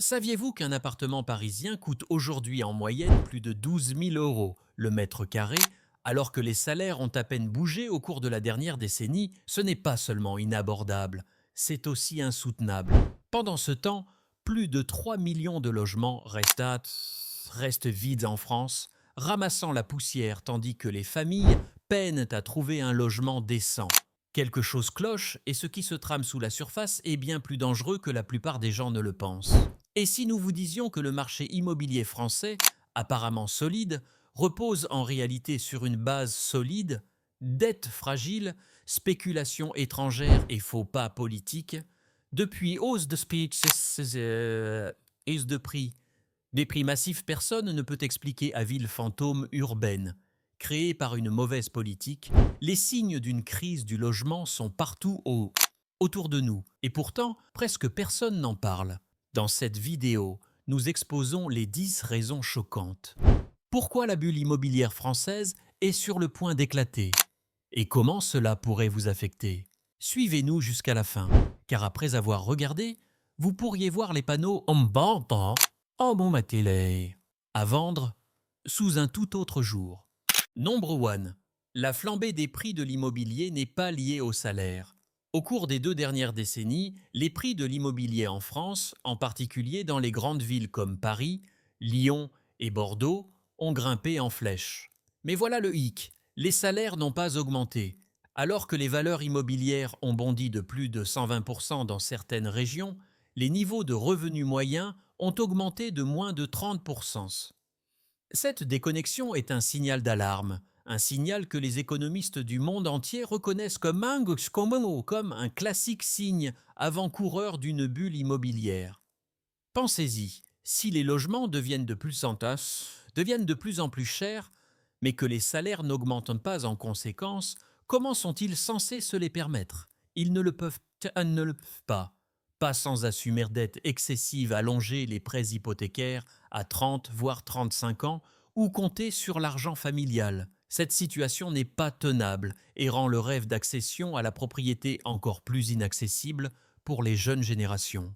Saviez-vous qu'un appartement parisien coûte aujourd'hui en moyenne plus de 12 000 € le mètre carré, alors que les salaires ont à peine bougé au cours de la dernière décennie? Ce n'est pas seulement inabordable, c'est aussi insoutenable. Pendant ce temps, plus de 3 millions de logements restent vides en France, ramassant la poussière tandis que les familles peinent à trouver un logement décent. Quelque chose cloche et ce qui se trame sous la surface est bien plus dangereux que la plupart des gens ne le pensent. Et si nous vous disions que le marché immobilier français, apparemment solide, repose en réalité sur une base solide, dette fragile, spéculation étrangère et faux pas politiques, depuis hausse de prix, des prix massifs, personne ne peut expliquer à ville fantôme urbaine, créée par une mauvaise politique, les signes d'une crise du logement sont partout autour de nous, et pourtant presque personne n'en parle. Dans cette vidéo, nous exposons les 10 raisons choquantes. Pourquoi la bulle immobilière française est sur le point d'éclater? Et comment cela pourrait vous affecter? Suivez-nous jusqu'à la fin, car après avoir regardé, vous pourriez voir les panneaux en bas en bon ma télé à vendre sous un tout autre jour. Nombre 1. La flambée des prix de l'immobilier n'est pas liée au salaire. Au cours des 2 dernières décennies, les prix de l'immobilier en France, en particulier dans les grandes villes comme Paris, Lyon et Bordeaux, ont grimpé en flèche. Mais voilà le hic, les salaires n'ont pas augmenté. Alors que les valeurs immobilières ont bondi de plus de 120% dans certaines régions, les niveaux de revenus moyens ont augmenté de moins de 30%. Cette déconnexion est un signal d'alarme, un signal que les économistes du monde entier reconnaissent comme un classique signe avant-coureur d'une bulle immobilière. Pensez-y, si les logements deviennent de plus en plus chers, mais que les salaires n'augmentent pas en conséquence, comment sont-ils censés se les permettre? Ils ne le peuvent pas. Pas sans assumer dettes excessives, allonger les prêts hypothécaires à 30 voire 35 ans ou compter sur l'argent familial. Cette situation n'est pas tenable et rend le rêve d'accession à la propriété encore plus inaccessible pour les jeunes générations.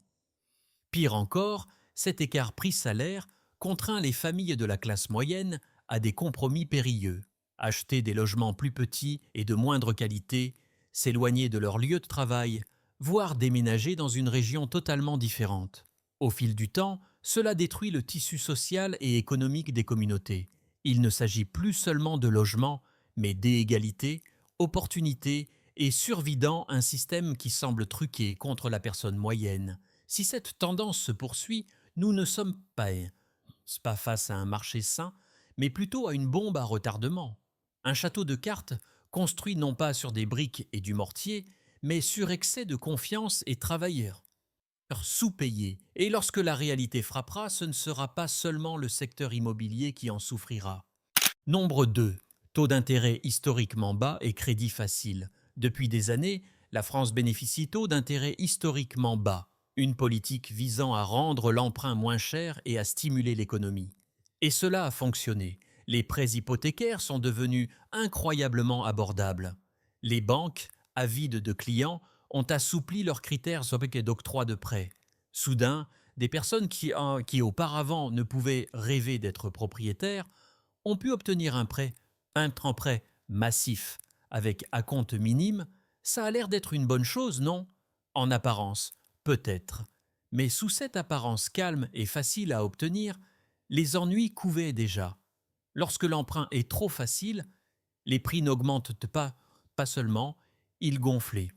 Pire encore, cet écart prix-salaire contraint les familles de la classe moyenne à des compromis périlleux. Acheter des logements plus petits et de moindre qualité, s'éloigner de leur lieu de travail, voire déménager dans une région totalement différente. Au fil du temps, cela détruit le tissu social et économique des communautés. Il ne s'agit plus seulement de logement, mais d'égalité, opportunités et survidant un système qui semble truqué contre la personne moyenne. Si cette tendance se poursuit, nous ne sommes pas face à un marché sain, mais plutôt à une bombe à retardement. Un château de cartes construit non pas sur des briques et du mortier, mais sur excès de confiance et travailleurs sous-payés. Et lorsque la réalité frappera, ce ne sera pas seulement le secteur immobilier qui en souffrira. Nombre 2. Taux d'intérêt historiquement bas et crédit facile. Depuis des années, la France bénéficie taux d'intérêt historiquement bas, une politique visant à rendre l'emprunt moins cher et à stimuler l'économie. Et cela a fonctionné. Les prêts hypothécaires sont devenus incroyablement abordables. Les banques, avides de clients, ont assoupli leurs critères d'octroi de prêts. Soudain, des personnes qui auparavant ne pouvaient rêver d'être propriétaires ont pu obtenir un prêt massif, avec acompte minime. Ça a l'air d'être une bonne chose, non? En apparence, peut-être. Mais sous cette apparence calme et facile à obtenir, les ennuis couvaient déjà. Lorsque l'emprunt est trop facile, les prix n'augmentent pas seulement, ils gonflent.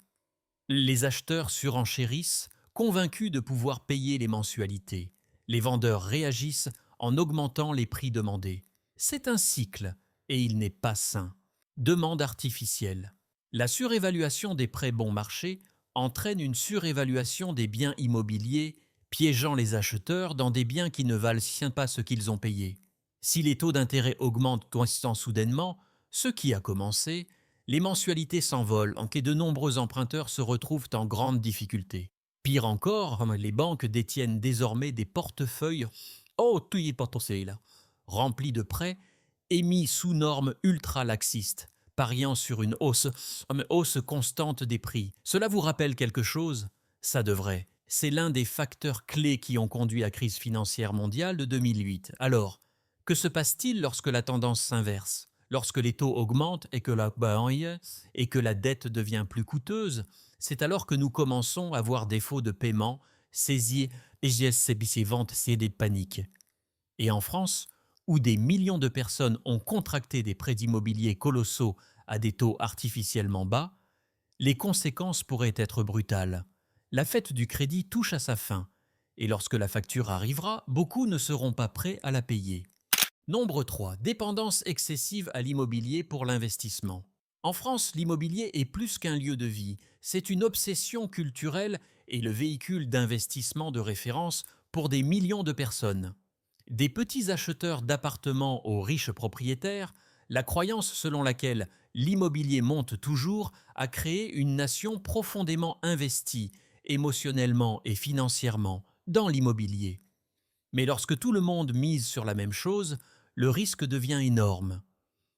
Les acheteurs surenchérissent, convaincus de pouvoir payer les mensualités. Les vendeurs réagissent en augmentant les prix demandés. C'est un cycle, et il n'est pas sain. Demande artificielle. La surévaluation des prêts bon marché entraîne une surévaluation des biens immobiliers, piégeant les acheteurs dans des biens qui ne valent pas ce qu'ils ont payé. Si les taux d'intérêt augmentent soudainement, ce qui a commencé, les mensualités s'envolent et de nombreux emprunteurs se retrouvent en grande difficulté. Pire encore, les banques détiennent désormais des portefeuilles remplis de prêts émis sous normes ultra-laxistes, pariant sur une hausse constante des prix. Cela vous rappelle quelque chose? Ça devrait. C'est l'un des facteurs clés qui ont conduit à la crise financière mondiale de 2008. Alors, que se passe-t-il lorsque la tendance s'inverse? Lorsque les taux augmentent et que la dette devient plus coûteuse, c'est alors que nous commençons à voir défaut de paiement, saisir et ventes, c'est des paniques. Et en France, où des millions de personnes ont contracté des prêts immobiliers colossaux à des taux artificiellement bas, les conséquences pourraient être brutales. La fête du crédit touche à sa fin, et lorsque la facture arrivera, beaucoup ne seront pas prêts à la payer. Nombre 3. Dépendance excessive à l'immobilier pour l'investissement. En France, l'immobilier est plus qu'un lieu de vie, c'est une obsession culturelle et le véhicule d'investissement de référence pour des millions de personnes. Des petits acheteurs d'appartements aux riches propriétaires, la croyance selon laquelle l'immobilier monte toujours a créé une nation profondément investie, émotionnellement et financièrement, dans l'immobilier. Mais lorsque tout le monde mise sur la même chose, le risque devient énorme.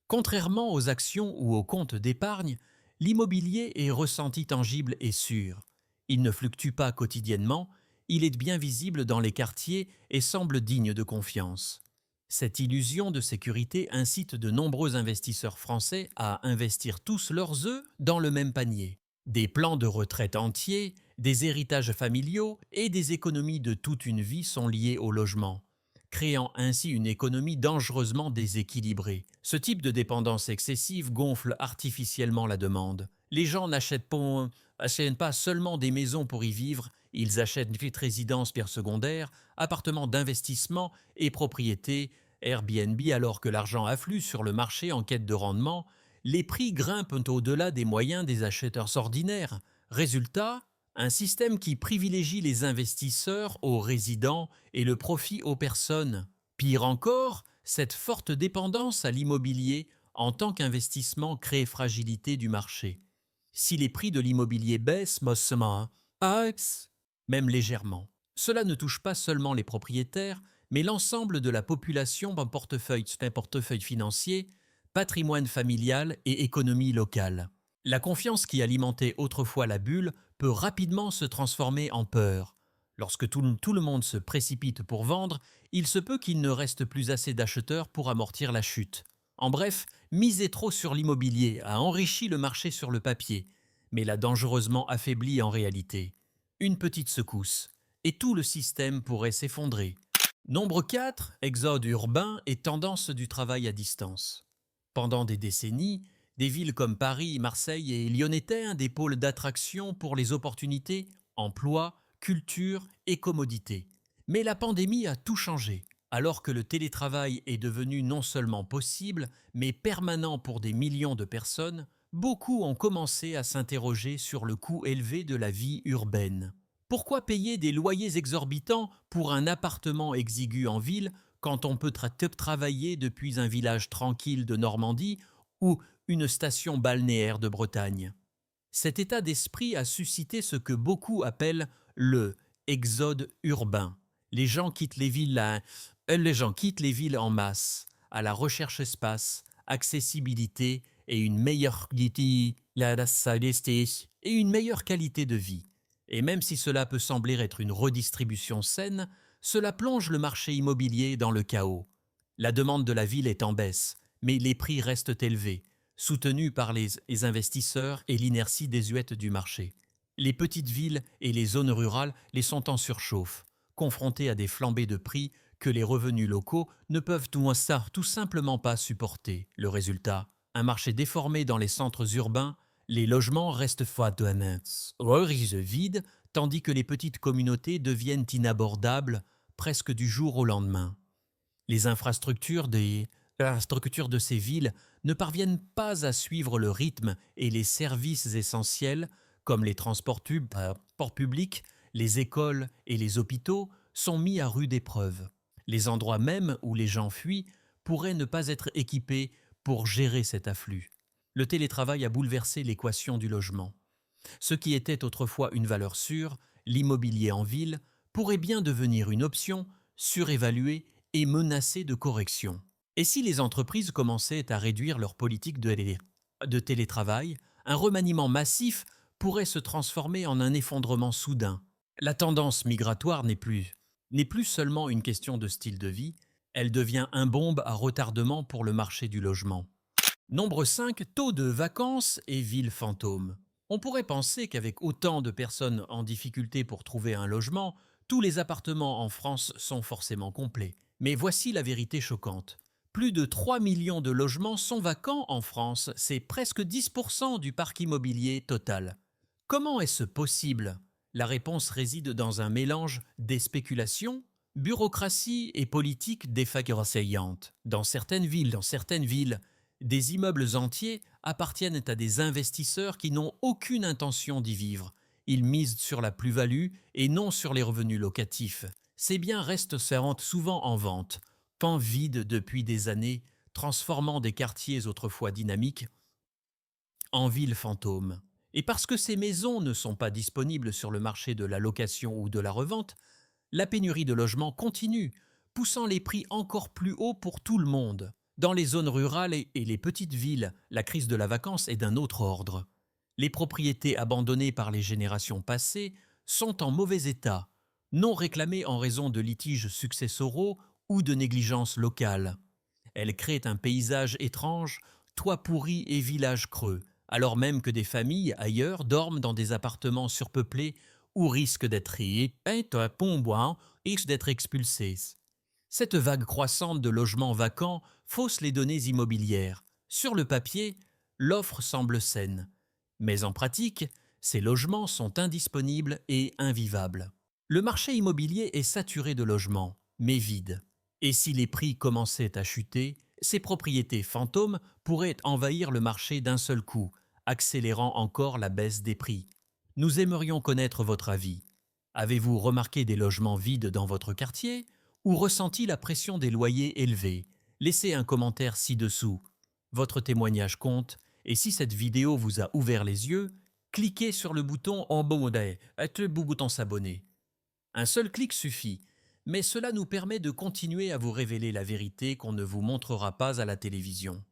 Contrairement aux actions ou aux comptes d'épargne, l'immobilier est ressenti tangible et sûr. Il ne fluctue pas quotidiennement, il est bien visible dans les quartiers et semble digne de confiance. Cette illusion de sécurité incite de nombreux investisseurs français à investir tous leurs œufs dans le même panier. Des plans de retraite entiers, des héritages familiaux et des économies de toute une vie sont liés au logement, créant ainsi une économie dangereusement déséquilibrée. Ce type de dépendance excessive gonfle artificiellement la demande. Les gens n'achètent pas seulement des maisons pour y vivre, ils achètent une petite résidence pierre secondaire, appartements d'investissement et propriétés Airbnb alors que l'argent afflue sur le marché en quête de rendement, les prix grimpent au-delà des moyens des acheteurs ordinaires. Résultat, un système qui privilégie les investisseurs aux résidents et le profit aux personnes. Pire encore, cette forte dépendance à l'immobilier en tant qu'investissement crée fragilité du marché. Si les prix de l'immobilier baissent, même légèrement, cela ne touche pas seulement les propriétaires, mais l'ensemble de la population d'un portefeuille financier, patrimoine familial et économie locale. La confiance qui alimentait autrefois la bulle peut rapidement se transformer en peur. Lorsque tout le monde se précipite pour vendre, il se peut qu'il ne reste plus assez d'acheteurs pour amortir la chute. En bref, miser trop sur l'immobilier a enrichi le marché sur le papier, mais l'a dangereusement affaibli en réalité. Une petite secousse, et tout le système pourrait s'effondrer. Nombre 4, exode urbain et tendance du travail à distance. Pendant des décennies, des villes comme Paris, Marseille et Lyon étaient un des pôles d'attraction pour les opportunités, emploi, culture et commodité. Mais la pandémie a tout changé. Alors que le télétravail est devenu non seulement possible, mais permanent pour des millions de personnes, beaucoup ont commencé à s'interroger sur le coût élevé de la vie urbaine. Pourquoi payer des loyers exorbitants pour un appartement exigu en ville quand on peut travailler depuis un village tranquille de Normandie ou une station balnéaire de Bretagne? Cet état d'esprit a suscité ce que beaucoup appellent le exode urbain. Les gens quittent les villes en masse, à la recherche espace, accessibilité et une meilleure qualité de vie. Et même si cela peut sembler être une redistribution saine, cela plonge le marché immobilier dans le chaos. La demande de la ville est en baisse, mais les prix restent élevés, soutenus par les investisseurs et l'inertie désuète du marché. Les petites villes et les zones rurales les sont en surchauffe, confrontées à des flambées de prix que les revenus locaux ne peuvent tout simplement pas supporter. Le résultat, un marché déformé dans les centres urbains, les logements restent vides, tandis que les petites communautés deviennent inabordables presque du jour au lendemain. Les infrastructures de ces villes ne parviennent pas à suivre le rythme et les services essentiels, comme les transports publics, les écoles et les hôpitaux, sont mis à rude épreuve. Les endroits même où les gens fuient pourraient ne pas être équipés pour gérer cet afflux. Le télétravail a bouleversé l'équation du logement. Ce qui était autrefois une valeur sûre, l'immobilier en ville, pourrait bien devenir une option surévaluée et menacée de correction. Et si les entreprises commençaient à réduire leur politique de télétravail, un remaniement massif pourrait se transformer en un effondrement soudain. La tendance migratoire n'est plus seulement une question de style de vie, elle devient un bombe à retardement pour le marché du logement. Nombre 5, taux de vacances et villes fantômes. On pourrait penser qu'avec autant de personnes en difficulté pour trouver un logement, tous les appartements en France sont forcément complets. Mais voici la vérité choquante. Plus de 3 millions de logements sont vacants en France, c'est presque 10% du parc immobilier total. Comment est-ce possible? La réponse réside dans un mélange des spéculations, bureaucratie et politique défaillantes. Dans certaines villes, des immeubles entiers appartiennent à des investisseurs qui n'ont aucune intention d'y vivre. Ils misent sur la plus-value et non sur les revenus locatifs. Ces biens restent souvent en vente, pans vides depuis des années, transformant des quartiers autrefois dynamiques en villes fantômes. Et parce que ces maisons ne sont pas disponibles sur le marché de la location ou de la revente, la pénurie de logements continue, poussant les prix encore plus haut pour tout le monde. Dans les zones rurales et les petites villes, la crise de la vacance est d'un autre ordre. Les propriétés abandonnées par les générations passées sont en mauvais état, non réclamées en raison de litiges successoraux ou de négligences locales. Elles créent un paysage étrange, toits pourris et villages creux, alors même que des familles ailleurs dorment dans des appartements surpeuplés ou risquent d'être expulsées. Cette vague croissante de logements vacants fausse les données immobilières. Sur le papier, l'offre semble saine, mais en pratique, ces logements sont indisponibles et invivables. Le marché immobilier est saturé de logements, mais vide. Et si les prix commençaient à chuter, ces propriétés fantômes pourraient envahir le marché d'un seul coup, accélérant encore la baisse des prix. Nous aimerions connaître votre avis. Avez-vous remarqué des logements vides dans votre quartier ou ressenti la pression des loyers élevés? Laissez un commentaire ci-dessous. Votre témoignage compte et si cette vidéo vous a ouvert les yeux, cliquez sur le bouton en bouton s'abonner. Un seul clic suffit, mais cela nous permet de continuer à vous révéler la vérité qu'on ne vous montrera pas à la télévision.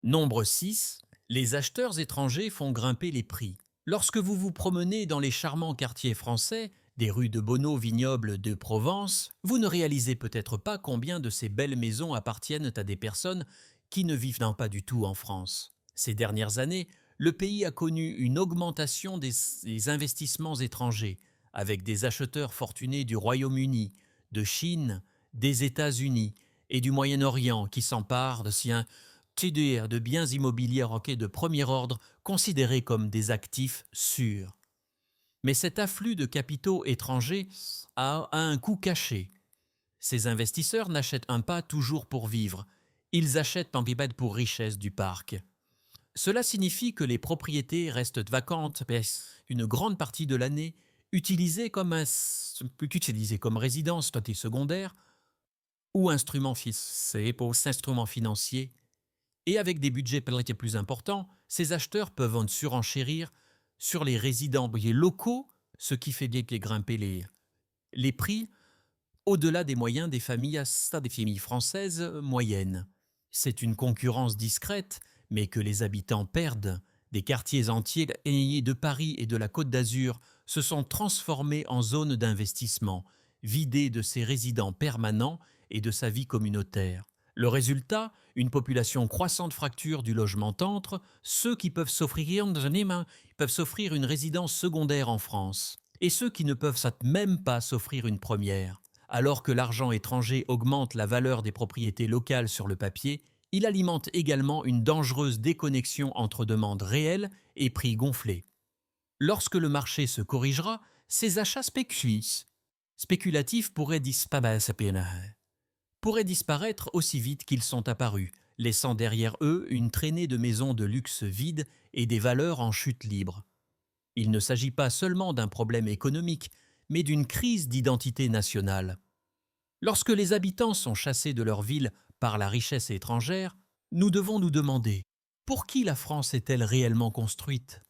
Nombre 6. Les acheteurs étrangers font grimper les prix. Lorsque vous vous promenez dans les charmants quartiers français, des rues de Bonneau, Vignoble, de Provence, vous ne réalisez peut-être pas combien de ces belles maisons appartiennent à des personnes qui ne vivent pas du tout en France. Ces dernières années, le pays a connu une augmentation des investissements étrangers, avec des acheteurs fortunés du Royaume-Uni, de Chine, des États-Unis et du Moyen-Orient qui s'emparent de biens immobiliers de premier ordre considérés comme des actifs sûrs. Mais cet afflux de capitaux étrangers a un coût caché. Ces investisseurs n'achètent pas toujours pour vivre, ils achètent pour richesse du parc. Cela signifie que les propriétés restent vacantes une grande partie de l'année, utilisées comme résidence secondaire ou instrument financier. Et avec des budgets plus importants, ces acheteurs peuvent surenchérir sur les résidents locaux, ce qui fait grimper les prix au-delà des moyens des familles françaises moyennes. C'est une concurrence discrète, mais que les habitants perdent. Des quartiers entiers de Paris et de la Côte d'Azur se sont transformés en zones d'investissement, vidés de ses résidents permanents et de sa vie communautaire. Le résultat, une population croissante fracture du logement entre ceux qui peuvent s'offrir une résidence secondaire en France et ceux qui ne peuvent même pas s'offrir une première. Alors que l'argent étranger augmente la valeur des propriétés locales sur le papier, il alimente également une dangereuse déconnexion entre demande réelle et prix gonflés. Lorsque le marché se corrigera, ces achats spéculatifs pourraient disparaître aussi vite qu'ils sont apparus, laissant derrière eux une traînée de maisons de luxe vides et des valeurs en chute libre. Il ne s'agit pas seulement d'un problème économique, mais d'une crise d'identité nationale. Lorsque les habitants sont chassés de leur ville par la richesse étrangère, nous devons nous demander pour qui la France est-elle réellement construite?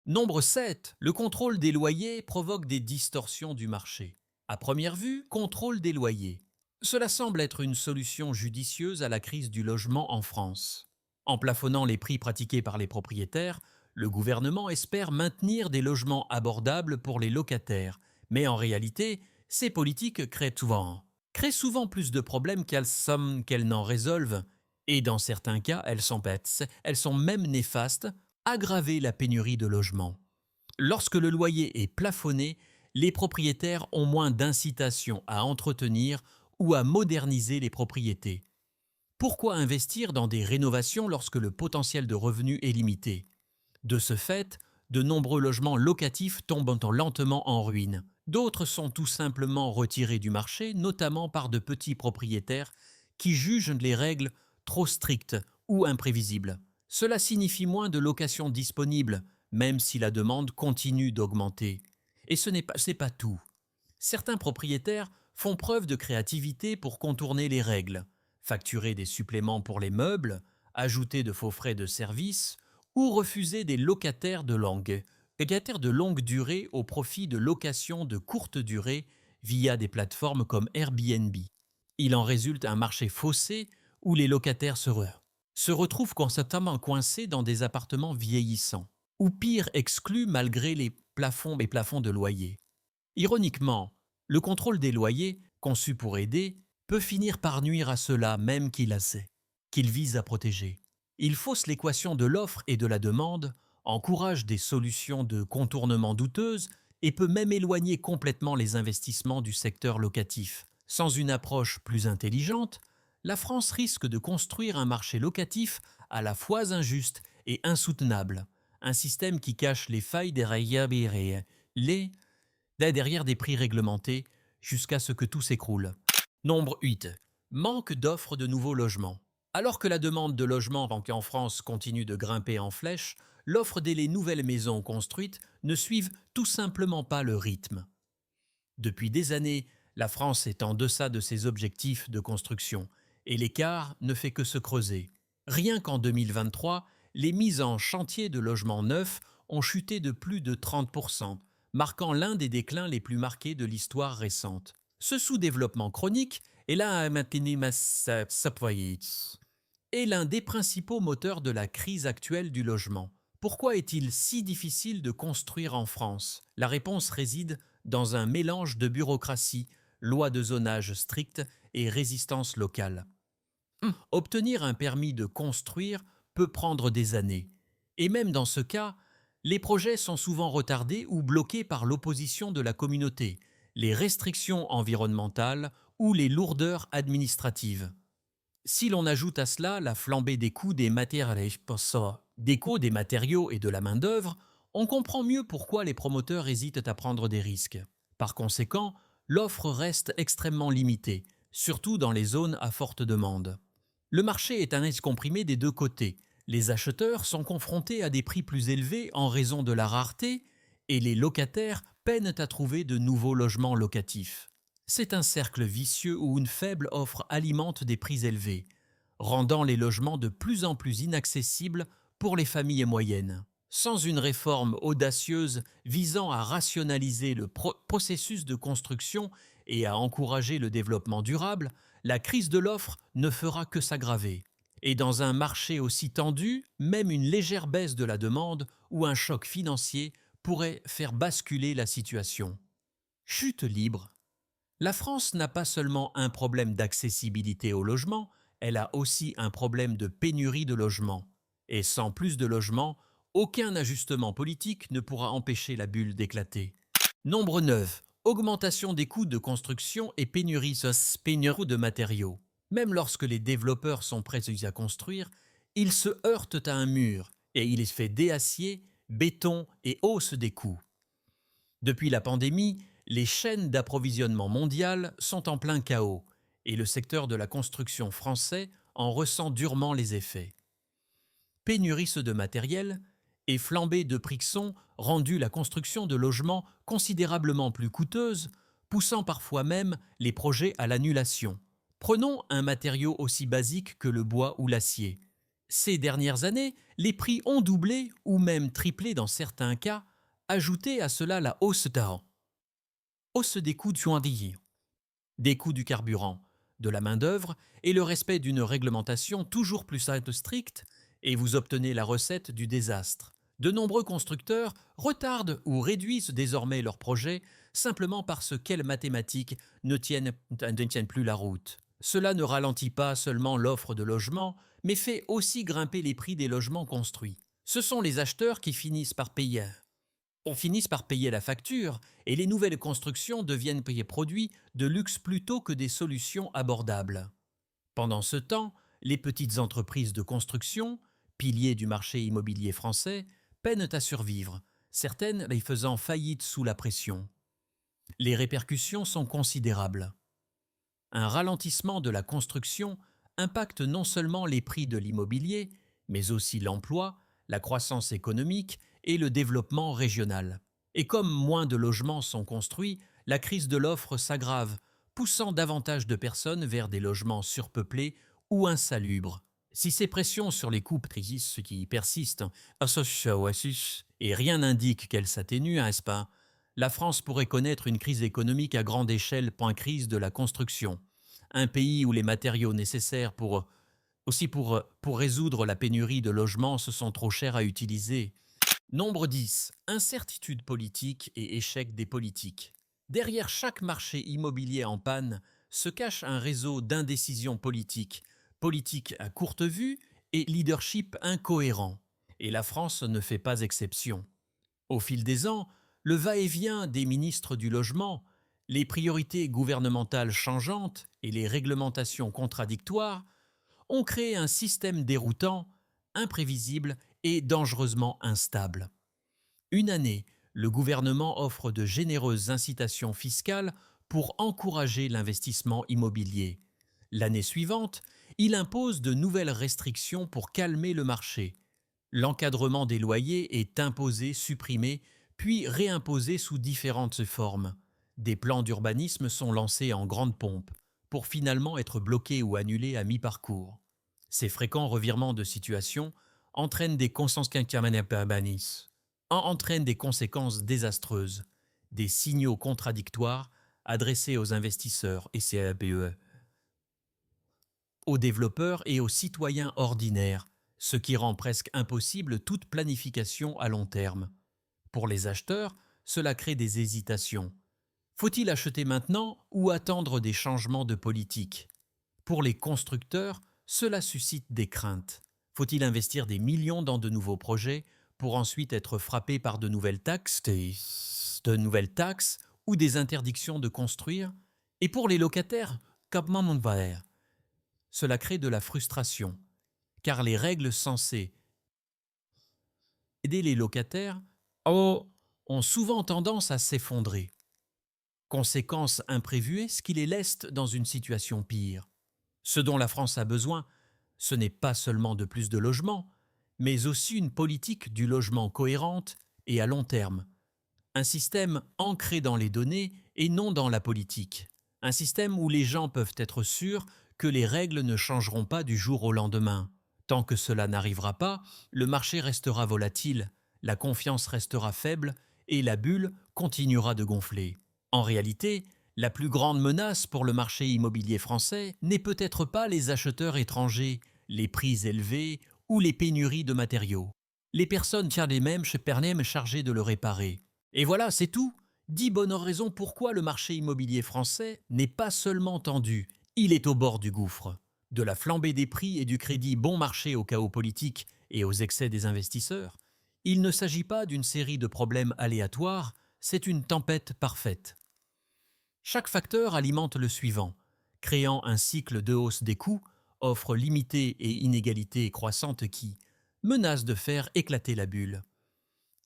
Nombre 7. Le contrôle des loyers provoque des distorsions du marché. À première vue, contrôle des loyers. Cela semble être une solution judicieuse à la crise du logement en France. En plafonnant les prix pratiqués par les propriétaires, le gouvernement espère maintenir des logements abordables pour les locataires, Mais en réalité, ces politiques créent souvent plus de problèmes qu'elles n'en résolvent, et dans certains cas, elles sont même néfastes, aggraver la pénurie de logements. Lorsque le loyer est plafonné, les propriétaires ont moins d'incitation à entretenir ou à moderniser les propriétés. Pourquoi investir dans des rénovations lorsque le potentiel de revenus est limité? De ce fait, de nombreux logements locatifs tombent lentement en ruine. D'autres sont tout simplement retirés du marché, notamment par de petits propriétaires qui jugent les règles trop strictes ou imprévisibles. Cela signifie moins de locations disponibles, même si la demande continue d'augmenter. Et c'est pas tout. Certains propriétaires font preuve de créativité pour contourner les règles, facturer des suppléments pour les meubles, ajouter de faux frais de service ou refuser des locataires de longue durée au profit de locations de courte durée via des plateformes comme Airbnb. Il en résulte un marché faussé où les locataires se retrouvent constamment coincés dans des appartements vieillissants, ou pire exclus malgré les plafonds de loyer. Ironiquement, le contrôle des loyers, conçu pour aider, peut finir par nuire à ceux-là même qu'il vise à protéger. Il fausse l'équation de l'offre et de la demande, encourage des solutions de contournement douteuses et peut même éloigner complètement les investissements du secteur locatif. Sans une approche plus intelligente, la France risque de construire un marché locatif à la fois injuste et insoutenable, un système qui cache les failles derrière des prix réglementés jusqu'à ce que tout s'écroule. Nombre 8. Manque d'offres de nouveaux logements. Alors que la demande de logements en France continue de grimper en flèche, l'offre des nouvelles maisons construites ne suivent tout simplement pas le rythme. Depuis des années, la France est en deçà de ses objectifs de construction et l'écart ne fait que se creuser. Rien qu'en 2023, les mises en chantier de logements neufs ont chuté de plus de 30%, marquant l'un des déclins les plus marqués de l'histoire récente. Ce sous-développement chronique est l'un des principaux moteurs de la crise actuelle du logement. Pourquoi est-il si difficile de construire en France? La réponse réside dans un mélange de bureaucratie, lois de zonage strictes et résistance locale. Obtenir un permis de construire peut prendre des années. Et même dans ce cas, les projets sont souvent retardés ou bloqués par l'opposition de la communauté, les restrictions environnementales ou les lourdeurs administratives. Si l'on ajoute à cela la flambée des coûts des matériaux et de la main-d'œuvre, on comprend mieux pourquoi les promoteurs hésitent à prendre des risques. Par conséquent, l'offre reste extrêmement limitée, surtout dans les zones à forte demande. Le marché est un index comprimé des deux côtés. Les acheteurs sont confrontés à des prix plus élevés en raison de la rareté et les locataires peinent à trouver de nouveaux logements locatifs. C'est un cercle vicieux où une faible offre alimente des prix élevés, rendant les logements de plus en plus inaccessibles pour les familles moyennes. Sans une réforme audacieuse visant à rationaliser le processus de construction et à encourager le développement durable, la crise de l'offre ne fera que s'aggraver. Et dans un marché aussi tendu, même une légère baisse de la demande ou un choc financier pourrait faire basculer la situation. Chute libre. La France n'a pas seulement un problème d'accessibilité au logement, elle a aussi un problème de pénurie de logements. Et sans plus de logements, aucun ajustement politique ne pourra empêcher la bulle d'éclater. Nombre 9. Augmentation des coûts de construction et pénurie de matériaux. Même lorsque les développeurs sont prêts à construire, ils se heurtent à un mur et il est fait d'acier, béton et hausse des coûts. Depuis la pandémie, les chaînes d'approvisionnement mondiales sont en plein chaos et le secteur de la construction français en ressent durement les effets. Pénurie de matériel et flambée de prix ont rendu la construction de logements considérablement plus coûteuse, poussant parfois même les projets à l'annulation. Prenons un matériau aussi basique que le bois ou l'acier. Ces dernières années, les prix ont doublé ou même triplé dans certains cas, ajoutez à cela la hausse des coûts des coûts du carburant, de la main-d'œuvre et le respect d'une réglementation toujours plus stricte, et vous obtenez la recette du désastre. De nombreux constructeurs retardent ou réduisent désormais leurs projets simplement parce qu'elles mathématiques ne tiennent plus la route. Cela ne ralentit pas seulement l'offre de logements, mais fait aussi grimper les prix des logements construits. Ce sont les acheteurs qui finissent par payer. On finit par payer la facture et les nouvelles constructions deviennent des produits de luxe plutôt que des solutions abordables. Pendant ce temps, les petites entreprises de construction, piliers du marché immobilier français, peinent à survivre, certaines les faisant faillite sous la pression. Les répercussions sont considérables. Un ralentissement de la construction impacte non seulement les prix de l'immobilier, mais aussi l'emploi, la croissance économique et le développement régional. Et comme moins de logements sont construits, la crise de l'offre s'aggrave, poussant davantage de personnes vers des logements surpeuplés ou insalubres. Si ces pressions sur les coûts qui persistent, et rien n'indique qu'elles s'atténuent, n'est-ce pas, la France pourrait connaître une crise économique à grande échelle, point crise de la construction. Un pays où les matériaux nécessaires pour résoudre la pénurie de logements se sont trop chers à utiliser. Nombre 10. Incertitude politique et échec des politiques. Derrière chaque marché immobilier en panne se cache un réseau d'indécision politique, politique à courte vue et leadership incohérent. Et la France ne fait pas exception. Au fil des ans, le va-et-vient des ministres du logement, les priorités gouvernementales changeantes et les réglementations contradictoires ont créé un système déroutant, imprévisible et dangereusement instable. Une année, le gouvernement offre de généreuses incitations fiscales pour encourager l'investissement immobilier. L'année suivante, il impose de nouvelles restrictions pour calmer le marché. L'encadrement des loyers est imposé, supprimé, puis réimposé sous différentes formes. Des plans d'urbanisme sont lancés en grande pompe, pour finalement être bloqués ou annulés à mi-parcours. Ces fréquents revirements de situation entraînent des conséquences désastreuses, des signaux contradictoires adressés aux investisseurs et CAPE, aux développeurs et aux citoyens ordinaires, ce qui rend presque impossible toute planification à long terme. Pour les acheteurs, cela crée des hésitations. Faut-il acheter maintenant ou attendre des changements de politique ? Pour les constructeurs, cela suscite des craintes. Faut-il investir des millions dans de nouveaux projets pour ensuite être frappé par de nouvelles taxes ou des interdictions de construire ? Et pour les locataires, cela crée de la frustration, car les règles censées aider les locataires ont souvent tendance à s'effondrer. Conséquence imprévue, ce qui les laisse dans une situation pire. Ce dont la France a besoin, ce n'est pas seulement de plus de logements, mais aussi une politique du logement cohérente et à long terme. Un système ancré dans les données et non dans la politique. Un système où les gens peuvent être sûrs que les règles ne changeront pas du jour au lendemain. Tant que cela n'arrivera pas, le marché restera volatile, la confiance restera faible et la bulle continuera de gonfler. En réalité, la plus grande menace pour le marché immobilier français n'est peut-être pas les acheteurs étrangers, les prix élevés ou les pénuries de matériaux. Les personnes chargées de le réparer. Et voilà, c'est tout. 10 bonnes raisons pourquoi le marché immobilier français n'est pas seulement tendu, il est au bord du gouffre. De la flambée des prix et du crédit bon marché au chaos politique et aux excès des investisseurs, il ne s'agit pas d'une série de problèmes aléatoires, c'est une tempête parfaite. Chaque facteur alimente le suivant, créant un cycle de hausse des coûts, offre limitée et inégalités croissantes qui menacent de faire éclater la bulle.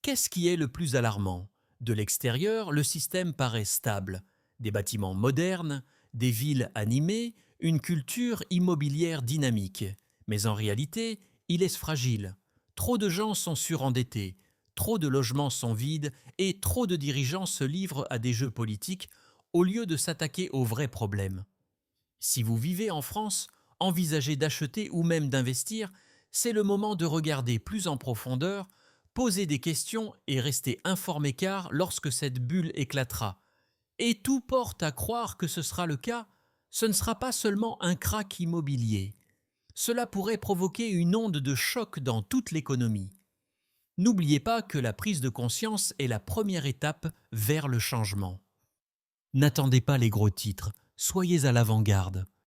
Qu'est-ce qui est le plus alarmant ? De l'extérieur, le système paraît stable. Des bâtiments modernes, des villes animées, une culture immobilière dynamique. Mais en réalité, il est fragile. Trop de gens sont surendettés, trop de logements sont vides et trop de dirigeants se livrent à des jeux politiques au lieu de s'attaquer aux vrais problèmes. Si vous vivez en France, envisagez d'acheter ou même d'investir, c'est le moment de regarder plus en profondeur, poser des questions et rester informé car lorsque cette bulle éclatera, et tout porte à croire que ce sera le cas, ce ne sera pas seulement un krach immobilier. Cela pourrait provoquer une onde de choc dans toute l'économie. N'oubliez pas que la prise de conscience est la première étape vers le changement. N'attendez pas les gros titres, soyez à l'avant-garde.